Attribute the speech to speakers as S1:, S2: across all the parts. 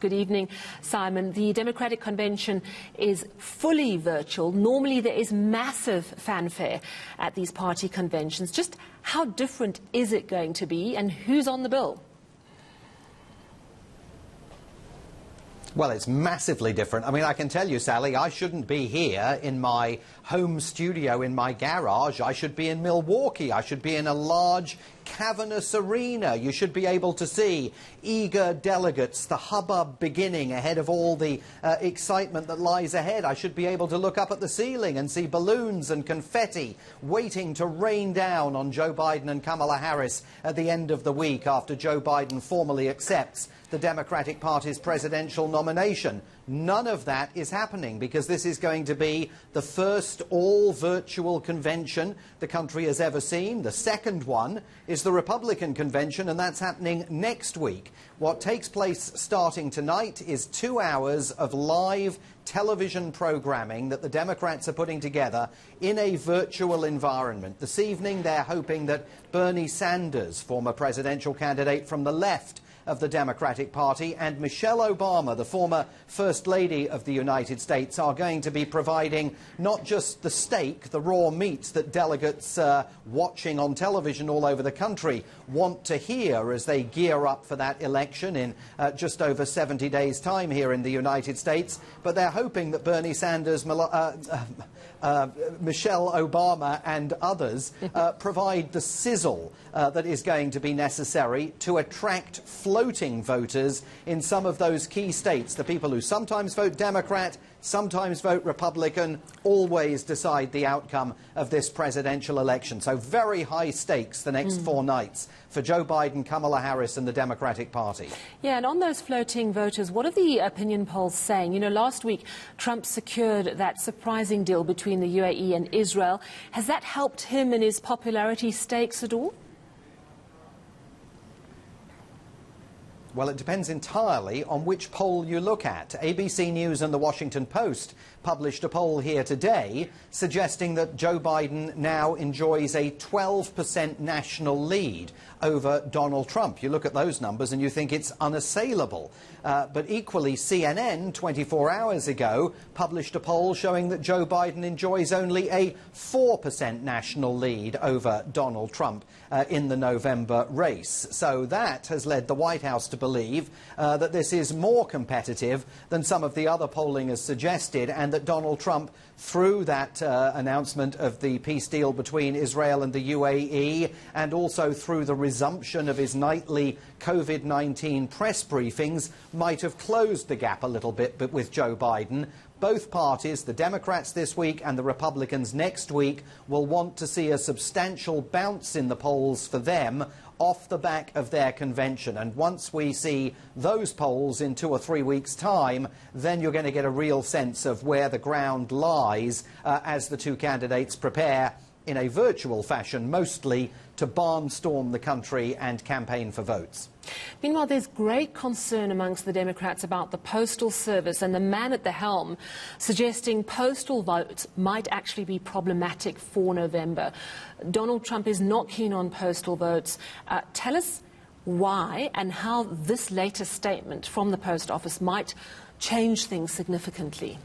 S1: Good evening, Simon. The Democratic Convention is fully virtual. Normally there is massive fanfare at these party conventions. Just how different is it going to be, and who's on the bill?
S2: Well, it's massively different. I mean, I can tell you, Sally, I shouldn't be here in my home studio in my garage. I should be in Milwaukee. I should be in a large, cavernous arena. You should be able to see eager delegates, the hubbub beginning ahead of all the excitement that lies ahead. I should be able to look up at the ceiling and see balloons and confetti waiting to rain down on Joe Biden and Kamala Harris at the end of the week after Joe Biden formally accepts the Democratic Party's presidential nomination. None of that is happening because this is going to be the first all-virtual convention the country has ever seen. The second one is the Republican convention, and that's happening next week. What takes place starting tonight is 2 hours of live television programming that the Democrats are putting together in a virtual environment. This evening they're hoping that Bernie Sanders, former presidential candidate from the left of the Democratic Party, and Michelle Obama, the former First Lady of the United States, are going to be providing not just the steak, the raw meat that delegates watching on television all over the country want to hear as they gear up for that election in just over 70 days' time here in the United States, but they're hoping that Bernie Sanders, Michelle Obama and others provide the sizzle that is going to be necessary to attract floating voters in some of those key states. The people who sometimes vote Democrat, sometimes vote Republican, always decide the outcome of this presidential election. So very high stakes the next 4 nights for Joe Biden, Kamala Harris and the Democratic Party.
S1: Yeah, and on those floating voters, what are the opinion polls saying? You know, last week Trump secured that surprising deal between the UAE and Israel. Has that helped him in his popularity stakes at all?
S2: Well, it depends entirely on which poll you look at. ABC News and The Washington Post published a poll here today suggesting that Joe Biden now enjoys a 12% national lead over Donald Trump. You look at those numbers and you think it's unassailable. But equally, CNN 24 hours ago published a poll showing that Joe Biden enjoys only a 4% national lead over Donald Trump in the November race. So that has led the White House to believe that this is more competitive than some of the other polling has suggested, and that Donald Trump, through that announcement of the peace deal between Israel and the UAE, and also through the resumption of his nightly COVID-19 press briefings, might have closed the gap a little bit with Joe Biden. Both parties, the Democrats this week and the Republicans next week, will want to see a substantial bounce in the polls for them off the back of their convention. And once we see those polls in 2 or 3 weeks' time, then you're going to get a real sense of where the ground lies as the two candidates prepare in a virtual fashion, mostly, to barnstorm the country and campaign for votes.
S1: Meanwhile, there's great concern amongst the Democrats about the Postal Service, and the man at the helm suggesting postal votes might actually be problematic for November. Donald Trump is not keen on postal votes. Tell us why and how this latest statement from the Post Office might change things significantly.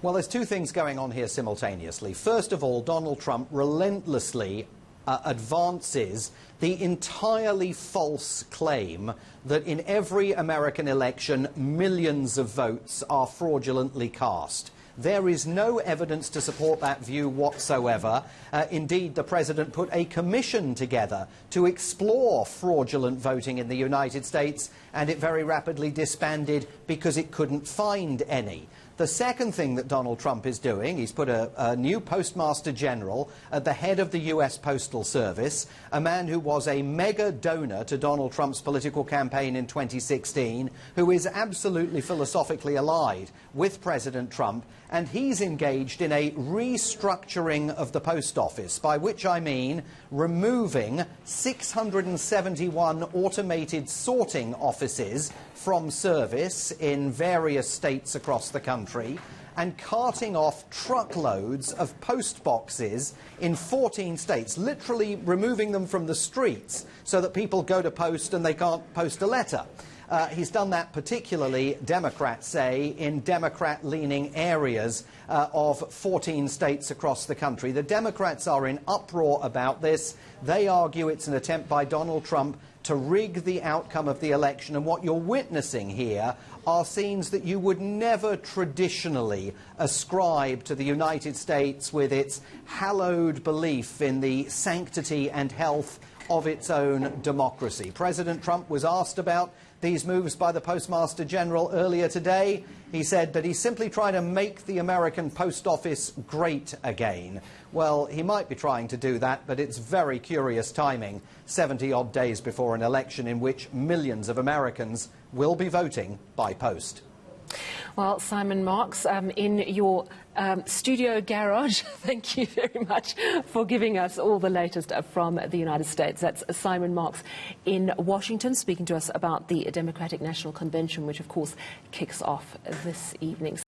S2: Well, there's 2 things going on here simultaneously. First of all, Donald Trump relentlessly advances the entirely false claim that in every American election, millions of votes are fraudulently cast. There is no evidence to support that view whatsoever. Indeed, the president put a commission together to explore fraudulent voting in the United States, and it very rapidly disbanded because it couldn't find any. The second thing that Donald Trump is doing, he's put a new Postmaster General at the head of the U.S. Postal Service, a man who was a mega donor to Donald Trump's political campaign in 2016, who is absolutely philosophically allied with President Trump, and he's engaged in a restructuring of the post office, by which I mean removing 671 automated sorting offices from service in various states across the country and carting off truckloads of post boxes in 14 states, literally removing them from the streets so that people go to post and they can't post a letter. He's done that particularly, Democrats say, in Democrat-leaning areas of 14 states across the country. The Democrats are in uproar about this. They argue it's an attempt by Donald Trump to rig the outcome of the election. And what you're witnessing here are scenes that you would never traditionally ascribe to the United States with its hallowed belief in the sanctity and health of its own democracy. President Trump was asked about these moves by the Postmaster General earlier today. He said that he's simply trying to make the American post office great again. Well, he might be trying to do that, but it's very curious timing, 70-odd days before an election in which millions of Americans will be voting by post.
S1: Well, Simon Marks, in your studio garage, thank you very much for giving us all the latest from the United States. That's Simon Marks in Washington, speaking to us about the Democratic National Convention, which, of course, kicks off this evening.